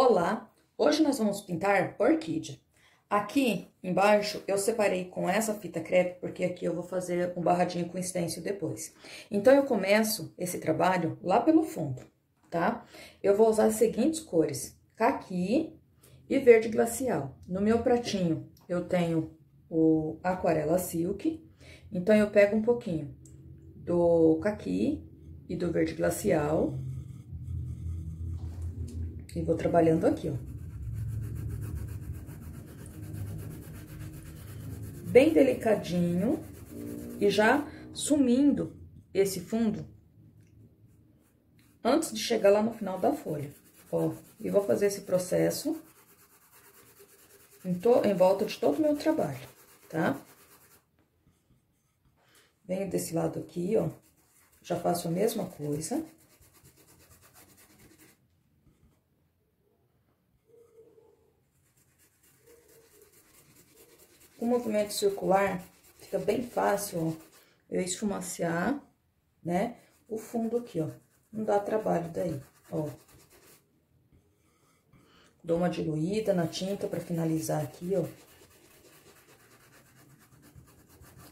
Olá! Hoje nós vamos pintar orquídea. Aqui embaixo eu separei com essa fita crepe, porque aqui eu vou fazer um barradinho com stencil depois. Então eu começo esse trabalho lá pelo fundo, tá? Eu vou usar as seguintes cores: caqui e verde glacial. No meu pratinho eu tenho o aquarela silk, então eu pego um pouquinho do caqui e do verde glacial e vou trabalhando aqui, ó. Bem delicadinho e já sumindo esse fundo antes de chegar lá no final da folha, ó. E vou fazer esse processo em volta de todo o meu trabalho, tá? Venho desse lado aqui, ó, já faço a mesma coisa. Com o movimento circular, fica bem fácil, ó, eu esfumaciar, né, o fundo aqui, ó. Não dá trabalho daí, ó. Dou uma diluída na tinta pra finalizar aqui, ó.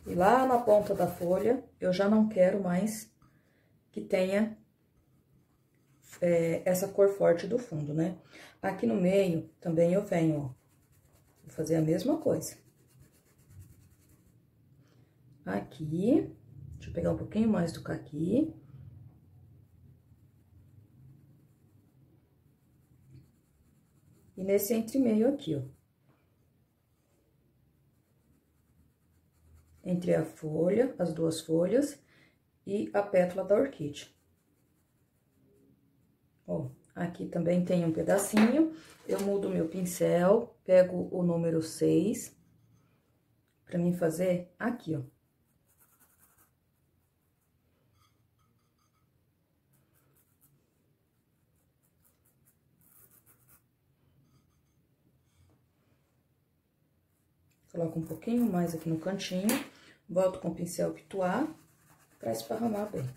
E lá na ponta da folha, eu já não quero mais que tenha essa cor forte do fundo, né? Aqui no meio, também eu venho, ó. Vou fazer a mesma coisa. Aqui, deixa eu pegar um pouquinho mais do caqui. E nesse entre-meio aqui, ó. Entre a folha, as duas folhas e a pétala da orquídea. Ó, aqui também tem um pedacinho. Eu mudo o meu pincel, pego o número 6 pra mim fazer aqui, ó. Coloco um pouquinho mais aqui no cantinho, volto com o pincel pituar pra esparramar bem.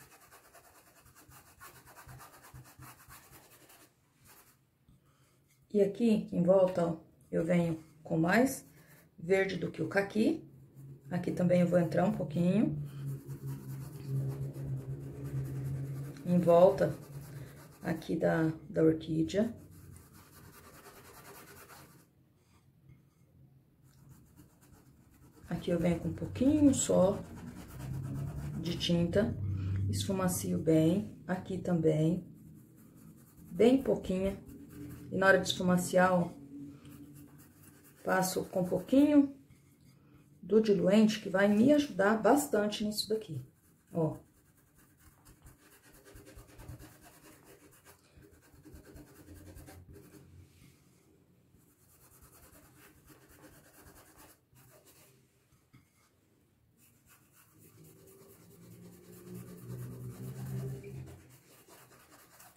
E aqui, em volta, ó, eu venho com mais verde do que o caqui. Aqui também eu vou entrar um pouquinho. Em volta aqui da orquídea. Aqui eu venho com um pouquinho só de tinta, esfumacio bem, aqui também, bem pouquinha. E na hora de esfumaciar, ó, passo com um pouquinho do diluente, que vai me ajudar bastante nisso daqui, ó.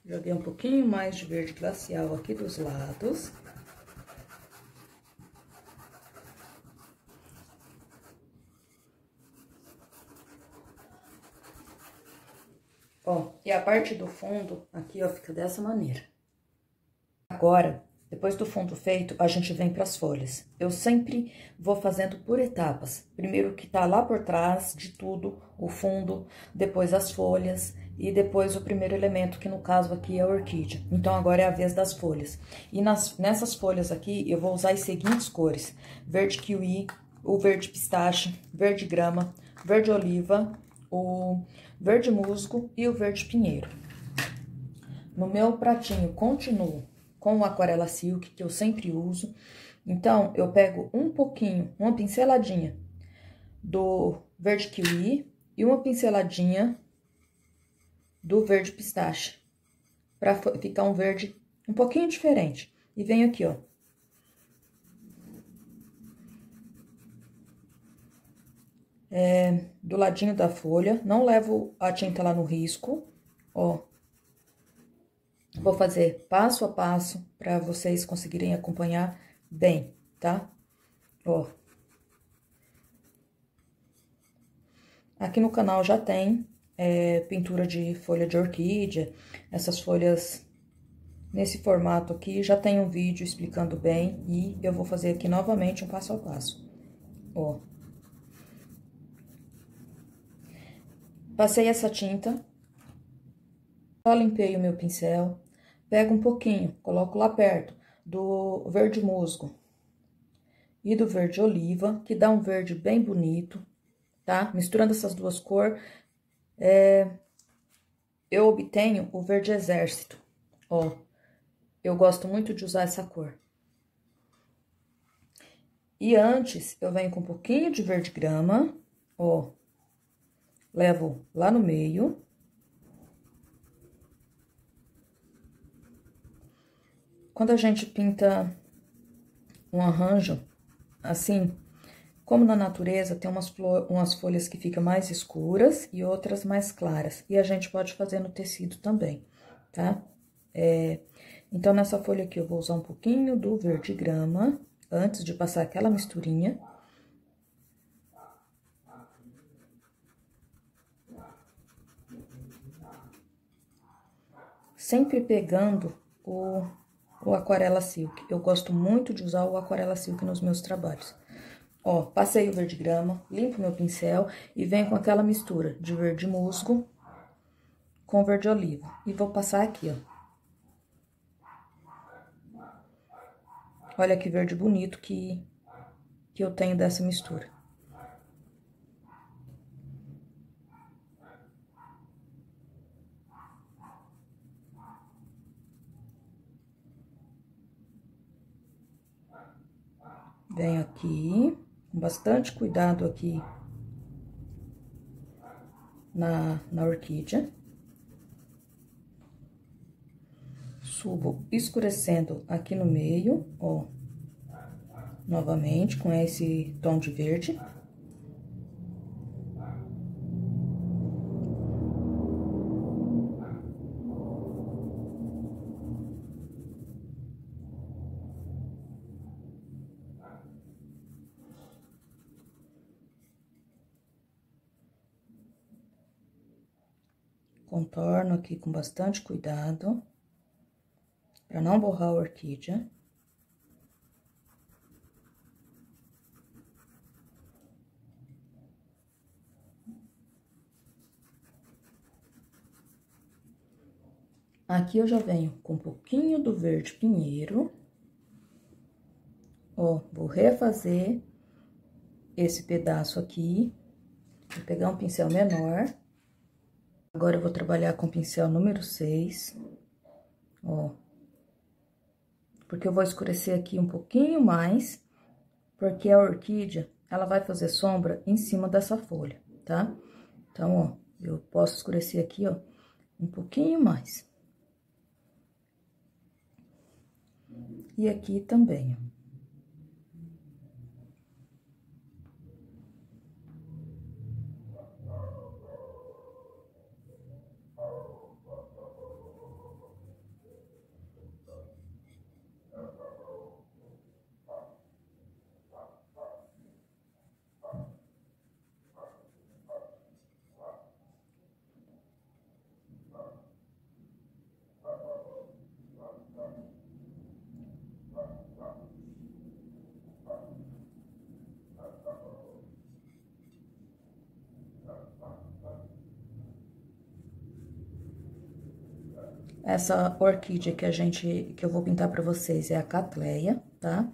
Joguei um pouquinho mais de verde glacial aqui dos lados. Ó, e a parte do fundo aqui, ó, fica dessa maneira. Agora, depois do fundo feito, a gente vem para as folhas. Eu sempre vou fazendo por etapas. Primeiro o que tá lá por trás de tudo, o fundo, depois as folhas e depois o primeiro elemento, que no caso aqui é a orquídea. Então, agora é a vez das folhas. E nessas folhas aqui, eu vou usar as seguintes cores: verde kiwi, o verde pistache, verde grama, verde oliva, o verde musgo e o verde pinheiro. No meu pratinho, continuo com o aquarela silk, que eu sempre uso. Então, eu pego um pouquinho, uma pinceladinha do verde kiwi e uma pinceladinha do verde pistache, pra ficar um verde um pouquinho diferente. E venho aqui, ó. Do ladinho da folha, não levo a tinta lá no risco, ó. Vou fazer passo a passo para vocês conseguirem acompanhar bem, tá? Ó. Aqui no canal já tem pintura de folha de orquídea, essas folhas nesse formato aqui, já tem um vídeo explicando bem e eu vou fazer aqui novamente um passo a passo. Ó. Passei essa tinta, só limpei o meu pincel, pego um pouquinho, coloco lá perto do verde musgo e do verde oliva, que dá um verde bem bonito, tá? Misturando essas duas cores, eu obtenho o verde exército, ó. Eu gosto muito de usar essa cor. E antes, eu venho com um pouquinho de verde grama, ó. Levo lá no meio. Quando a gente pinta um arranjo, assim, como na natureza, tem umas folhas que ficam mais escuras e outras mais claras. E a gente pode fazer no tecido também, tá? Então, nessa folha aqui, eu vou usar um pouquinho do verde grama, antes de passar aquela misturinha. Sempre pegando o Aquarela Silk. Eu gosto muito de usar o Aquarela Silk nos meus trabalhos. Ó, passei o verde grama, limpo meu pincel e venho com aquela mistura de verde musgo com verde oliva. E vou passar aqui, ó. Olha que verde bonito que eu tenho dessa mistura. Venho aqui, com bastante cuidado aqui na orquídea. Subo escurecendo aqui no meio, ó. Novamente, com esse tom de verde. Contorno aqui com bastante cuidado, para não borrar a orquídea. Aqui eu já venho com um pouquinho do verde pinheiro. Ó, vou refazer esse pedaço aqui. Vou pegar um pincel menor. Agora, eu vou trabalhar com o pincel número 6. Ó. Porque eu vou escurecer aqui um pouquinho mais, porque a orquídea, ela vai fazer sombra em cima dessa folha, tá? Então, ó, eu posso escurecer aqui, ó, um pouquinho mais. E aqui também, ó. Essa orquídea que eu vou pintar pra vocês é a Catleia, tá?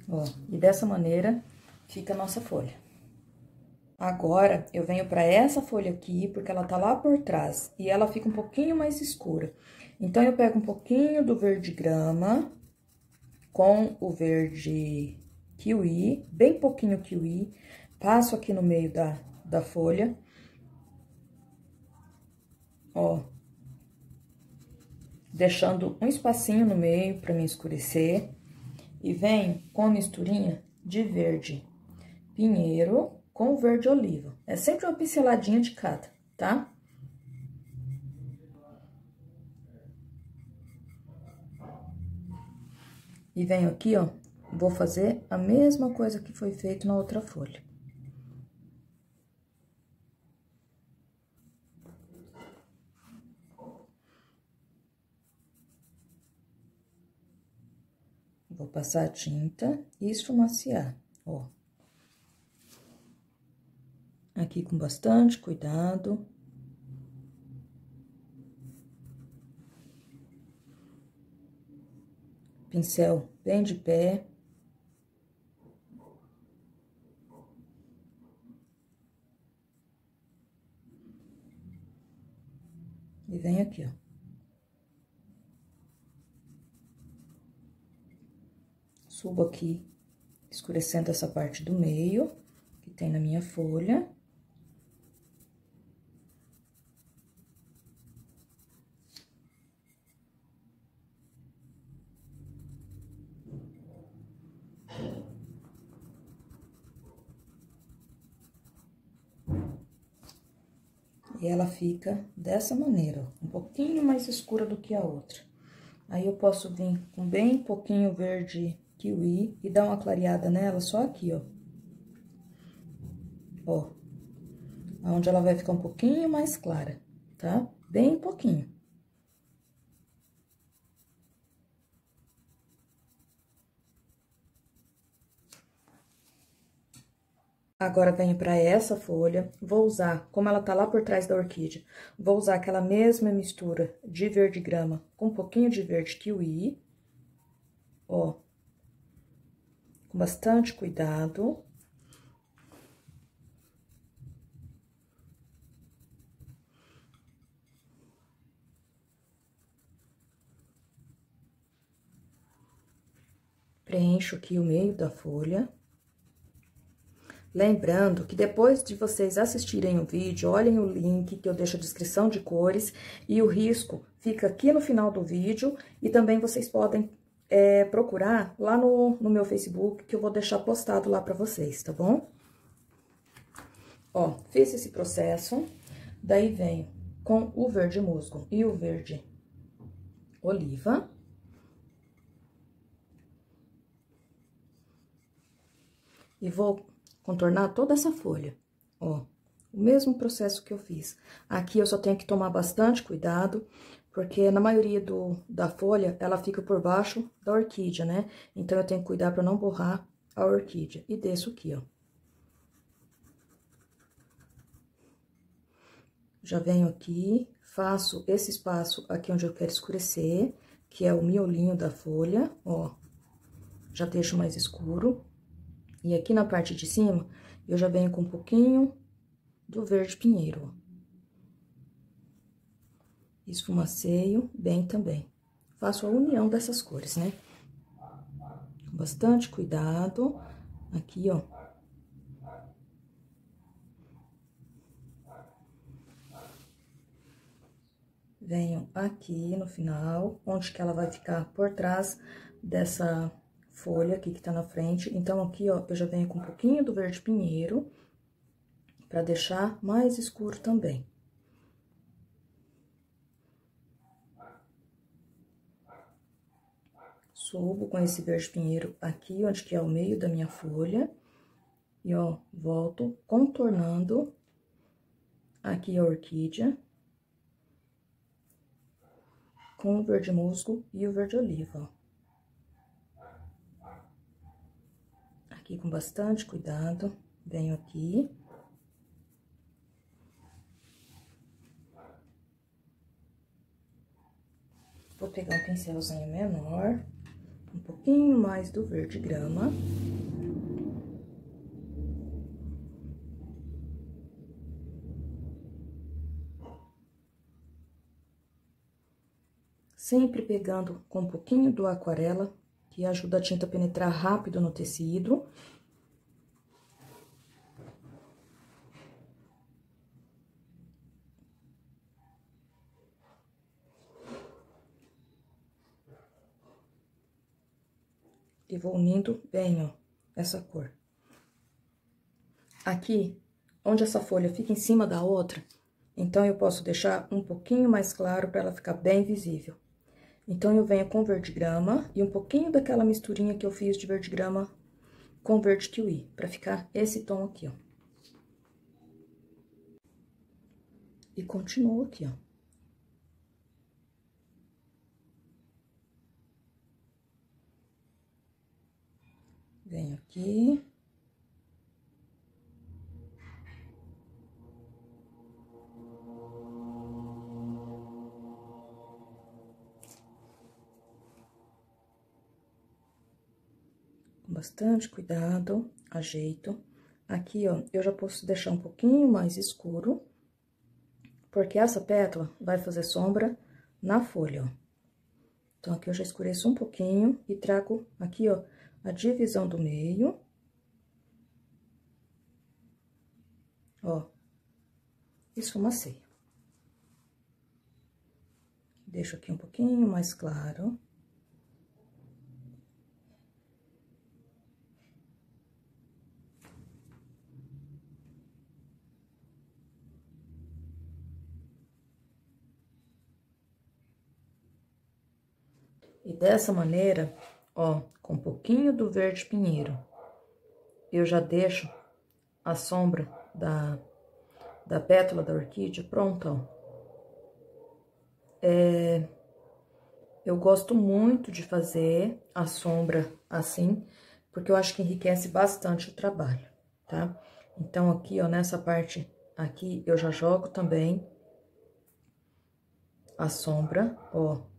Ó, e dessa maneira fica a nossa folha. Agora, eu venho pra essa folha aqui, porque ela tá lá por trás, e ela fica um pouquinho mais escura. Então, eu pego um pouquinho do verde grama com o verde kiwi, bem pouquinho kiwi, passo aqui no meio da folha. Ó, deixando um espacinho no meio pra me escurecer. E venho com a misturinha de verde pinheiro com verde oliva. É sempre uma pinceladinha de cada, tá? E venho aqui, ó, vou fazer a mesma coisa que foi feito na outra folha. Vou passar a tinta e esfumaciar, ó. Aqui com bastante cuidado. Pincel bem de pé. E venho aqui, ó. Subo aqui, escurecendo essa parte do meio, que tem na minha folha. E ela fica dessa maneira, ó, um pouquinho mais escura do que a outra. Aí, eu posso vir com bem pouquinho verde kiwi e dar uma clareada nela só aqui, ó. Ó. Onde ela vai ficar um pouquinho mais clara, tá? Bem pouquinho. Agora, venho pra essa folha, vou usar, como ela tá lá por trás da orquídea, vou usar aquela mesma mistura de verde grama com um pouquinho de verde kiwi, ó, com bastante cuidado. Preencho aqui o meio da folha. Lembrando que depois de vocês assistirem o vídeo, olhem o link que eu deixo a descrição de cores e o risco fica aqui no final do vídeo e também vocês podem procurar lá no meu Facebook, que eu vou deixar postado lá pra vocês, tá bom? Ó, fiz esse processo, daí venho com o verde musgo e o verde oliva. E vou contornar toda essa folha, ó, o mesmo processo que eu fiz. Aqui eu só tenho que tomar bastante cuidado, porque na maioria da folha, ela fica por baixo da orquídea, né? Então, eu tenho que cuidar pra não borrar a orquídea. E desço aqui, ó. Já venho aqui, faço esse espaço aqui onde eu quero escurecer, que é o miolinho da folha, ó. Já deixo mais escuro. E aqui na parte de cima, eu já venho com um pouquinho do verde pinheiro, ó. Esfumaceio bem também. Faço a união dessas cores, né? Com bastante cuidado. Aqui, ó. Venho aqui no final, onde que ela vai ficar por trás dessa folha aqui que tá na frente. Então, aqui, ó, eu já venho com um pouquinho do verde pinheiro, pra deixar mais escuro também. Subo com esse verde pinheiro aqui, onde que é o meio da minha folha. E, ó, volto contornando aqui a orquídea. Com o verde musgo e o verde oliva, ó. Aqui com bastante cuidado, venho aqui. Vou pegar um pincelzinho menor, um pouquinho mais do verde grama. Sempre pegando com um pouquinho do aquarela, que ajuda a tinta a penetrar rápido no tecido. E vou unindo bem, ó, essa cor. Aqui, onde essa folha fica em cima da outra, então, eu posso deixar um pouquinho mais claro para ela ficar bem visível. Então, eu venho com verde grama e um pouquinho daquela misturinha que eu fiz de verde grama com verde kiwi, pra ficar esse tom aqui, ó. E continuo aqui, ó. aqui. Com bastante cuidado, ajeito. Aqui, ó, eu já posso deixar um pouquinho mais escuro, porque essa pétala vai fazer sombra na folha, ó. Então, aqui eu já escureço um pouquinho e trago aqui, ó, a divisão do meio. Ó, esfumacei. Deixo aqui um pouquinho mais claro. E dessa maneira, ó, com um pouquinho do verde pinheiro, eu já deixo a sombra da pétala da orquídea pronta, ó. Eu gosto muito de fazer a sombra assim, porque eu acho que enriquece bastante o trabalho, tá? Então, aqui, ó, nessa parte aqui, eu já jogo também a sombra, ó.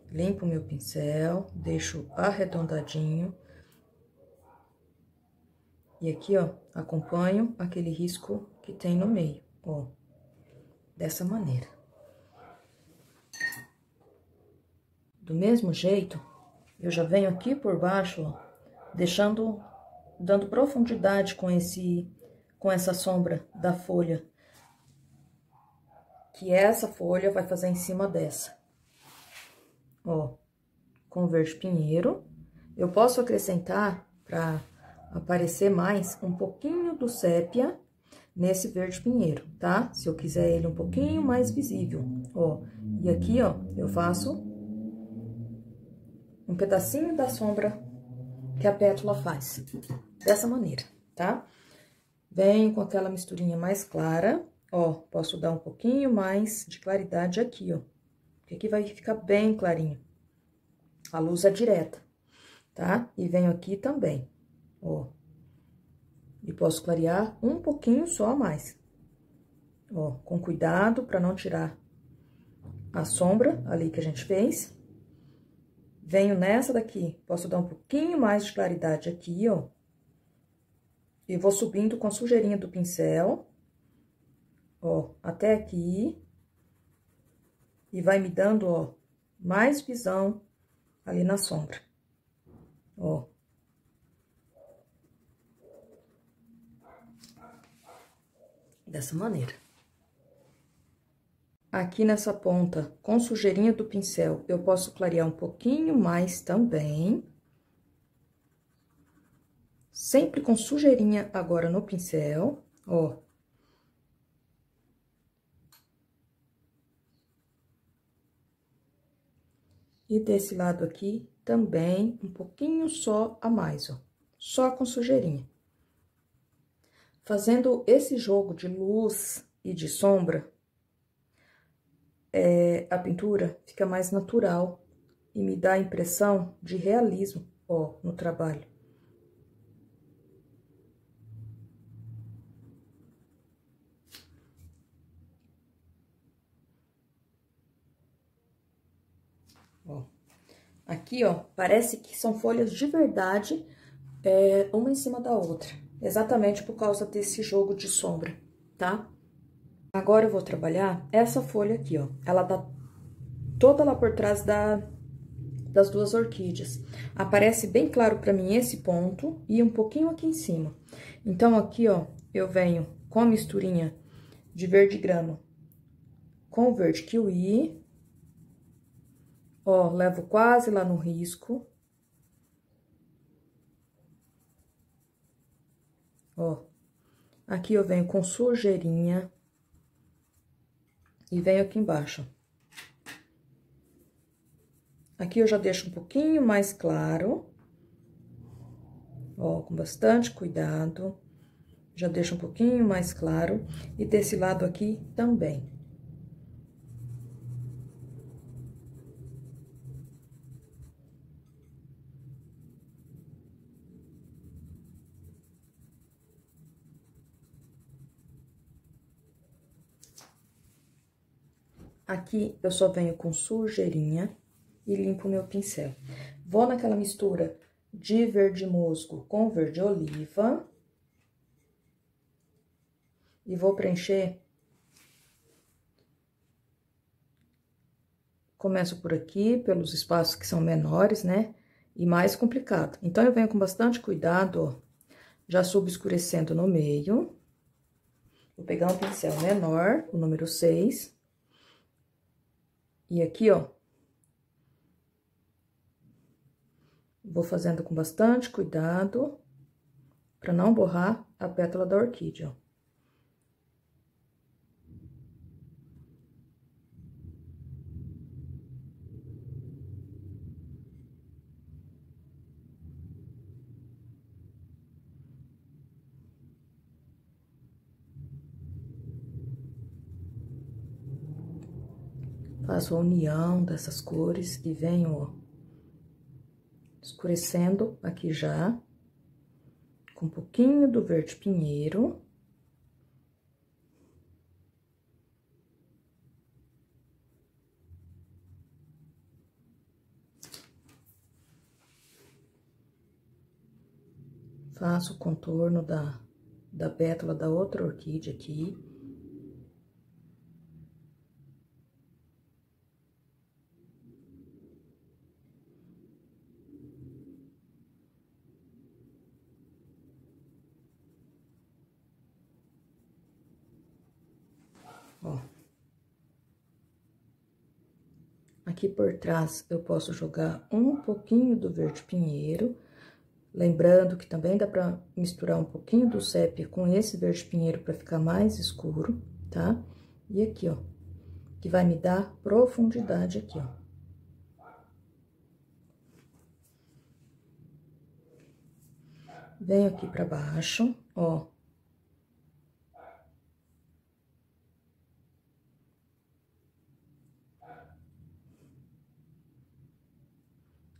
Limpo meu pincel, deixo arredondadinho. E aqui, ó, acompanho aquele risco que tem no meio, ó. Dessa maneira. Do mesmo jeito, eu já venho aqui por baixo, ó, dando profundidade com essa sombra da folha. Que essa folha vai fazer em cima dessa. Ó, com verde pinheiro. Eu posso acrescentar, pra aparecer mais, um pouquinho do sépia nesse verde pinheiro, tá? Se eu quiser ele um pouquinho mais visível, ó. E aqui, ó, eu faço um pedacinho da sombra que a pétala faz. Dessa maneira, tá? Venho com aquela misturinha mais clara, ó. Posso dar um pouquinho mais de claridade aqui, ó. Porque aqui vai ficar bem clarinho. A luz é direta, tá? E venho aqui também, ó. E posso clarear um pouquinho só a mais. Ó, com cuidado pra não tirar a sombra ali que a gente fez. Venho nessa daqui, posso dar um pouquinho mais de claridade aqui, ó. E vou subindo com a sujeirinha do pincel, ó, até aqui. E vai me dando, ó, mais visão ali na sombra, ó. Dessa maneira. Aqui nessa ponta, com sujeirinha do pincel, eu posso clarear um pouquinho mais também. Sempre com sujeirinha agora no pincel, ó. E desse lado aqui, também, um pouquinho só a mais, ó. Só com sujeirinha. Fazendo esse jogo de luz e de sombra, a pintura fica mais natural e me dá a impressão de realismo, ó, no trabalho. Ó. Aqui, ó, parece que são folhas de verdade, uma em cima da outra. Exatamente por causa desse jogo de sombra, tá? Agora eu vou trabalhar essa folha aqui, ó. Ela tá toda lá por trás das duas orquídeas. Aparece bem claro pra mim esse ponto e um pouquinho aqui em cima. Então, aqui, ó, eu venho com a misturinha de verde grama com verde kiwi. Ó, levo quase lá no risco. Ó, aqui eu venho com sujeirinha. E venho aqui embaixo. Aqui eu já deixo um pouquinho mais claro. Ó, com bastante cuidado. Já deixo um pouquinho mais claro. E desse lado aqui também. Aqui, eu só venho com sujeirinha e limpo o meu pincel. Vou naquela mistura de verde musgo com verde oliva. E vou preencher. Começo por aqui, pelos espaços que são menores, né? E mais complicado. Então, eu venho com bastante cuidado, ó. Já subo escurecendo no meio. Vou pegar um pincel menor, o número 6. E aqui, ó. Vou fazendo com bastante cuidado, pra não borrar a pétala da orquídea, ó. Faço a união dessas cores e venho, ó, escurecendo aqui já, com um pouquinho do verde pinheiro. Faço o contorno da pétala da outra orquídea aqui. Ó. Aqui por trás, eu posso jogar um pouquinho do verde pinheiro. Lembrando que também dá pra misturar um pouquinho do sépia com esse verde pinheiro pra ficar mais escuro, tá? E aqui, ó, que vai me dar profundidade aqui, ó. Venho aqui pra baixo, ó.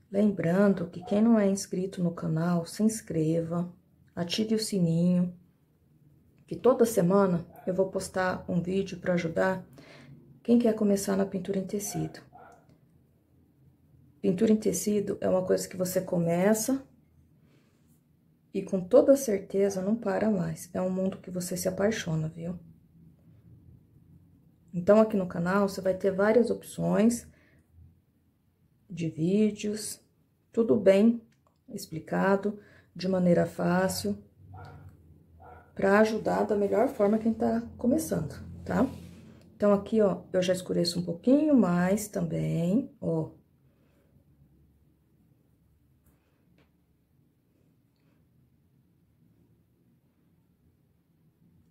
Lembrando que quem não é inscrito no canal, se inscreva, ative o sininho, que toda semana eu vou postar um vídeo para ajudar quem quer começar na pintura em tecido. Pintura em tecido é uma coisa que você começa e com toda certeza não para mais. É um mundo que você se apaixona, viu? Então, aqui no canal, você vai ter várias opções de vídeos, tudo bem explicado, de maneira fácil, para ajudar da melhor forma quem tá começando, tá? Então, aqui, ó, eu já escureço um pouquinho mais também, ó.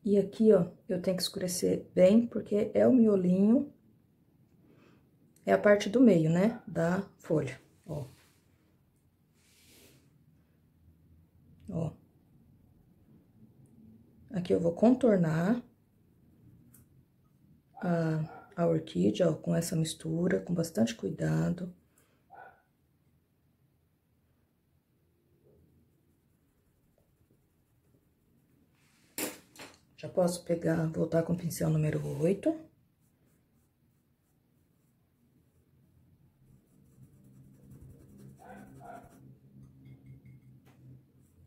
E aqui, ó, eu tenho que escurecer bem, porque é o miolinho, é a parte do meio, né, da folha, ó. Ó. Aqui eu vou contornar a orquídea, ó, com essa mistura, com bastante cuidado. Já posso pegar, voltar com o pincel número 8.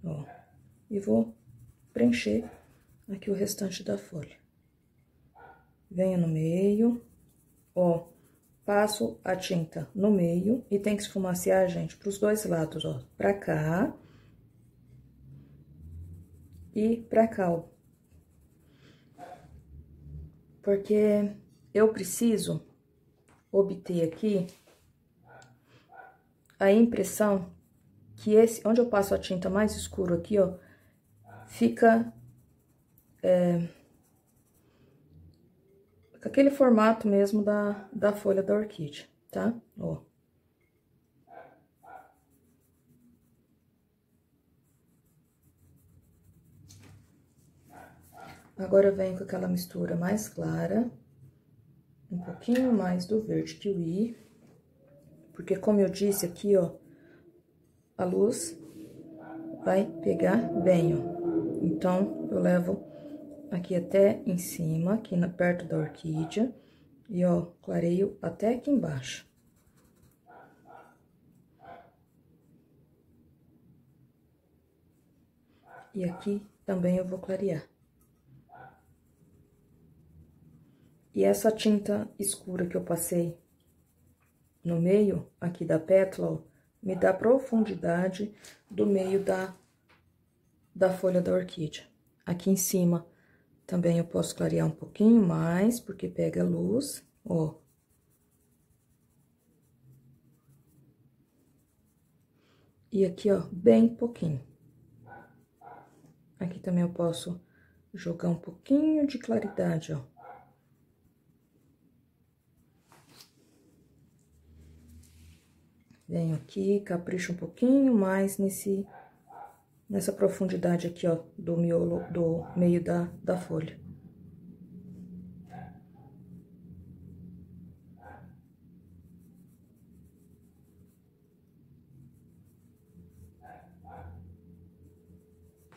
Ó, e vou preencher aqui o restante da folha. Venho no meio, ó, passo a tinta no meio e tem que esfumaciar, gente, pros dois lados, ó, pra cá e pra cá, ó. Porque eu preciso obter aqui a impressão que esse, onde eu passo a tinta mais escuro aqui, ó, fica aquele formato mesmo da folha da orquídea, tá? Ó. Agora eu venho com aquela mistura mais clara, um pouquinho mais do verde kiwi, porque como eu disse aqui, ó, a luz vai pegar bem, ó. Então, eu levo aqui até em cima, aqui perto da orquídea, E, ó, clareio até aqui embaixo. E aqui também eu vou clarear. E essa tinta escura que eu passei no meio aqui da pétala, ó, me dá profundidade do meio da folha da orquídea. Aqui em cima também eu posso clarear um pouquinho mais, porque pega luz, ó. E aqui, ó, bem pouquinho. Aqui também eu posso jogar um pouquinho de claridade, ó. Venho aqui, capricho um pouquinho mais nessa profundidade aqui, ó, do miolo, do meio da folha.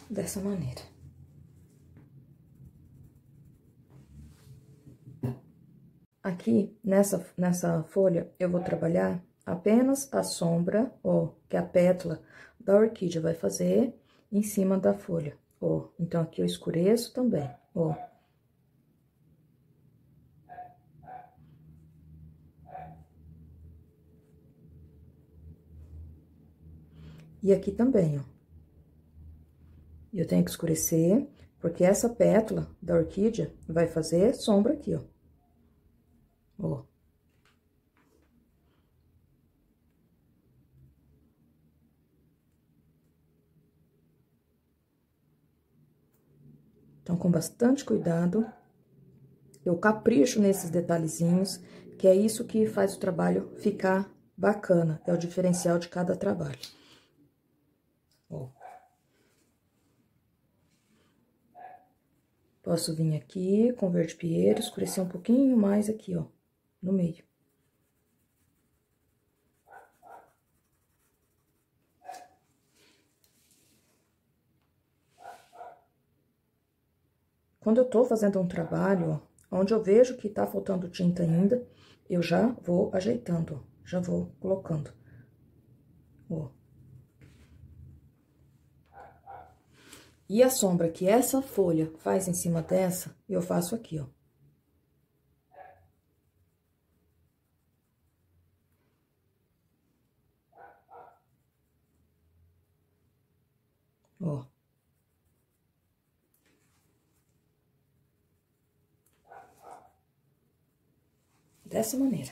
Dessa maneira. Aqui, nessa folha, eu vou trabalhar apenas a sombra, ó, que a pétala da orquídea vai fazer em cima da folha, ó. Então, aqui eu escureço também, ó. E aqui também, ó. Eu tenho que escurecer, porque essa pétala da orquídea vai fazer sombra aqui, ó. Ó. Então, com bastante cuidado, eu capricho nesses detalhezinhos, que é isso que faz o trabalho ficar bacana, é o diferencial de cada trabalho. Ó. Posso vir aqui com verde pinheiro, escurecer um pouquinho mais aqui, ó, no meio. Quando eu tô fazendo um trabalho, ó, onde eu vejo que tá faltando tinta ainda, eu já vou ajeitando, ó, já vou colocando, ó. E a sombra que essa folha faz em cima dessa, eu faço aqui, ó. Ó. Dessa maneira.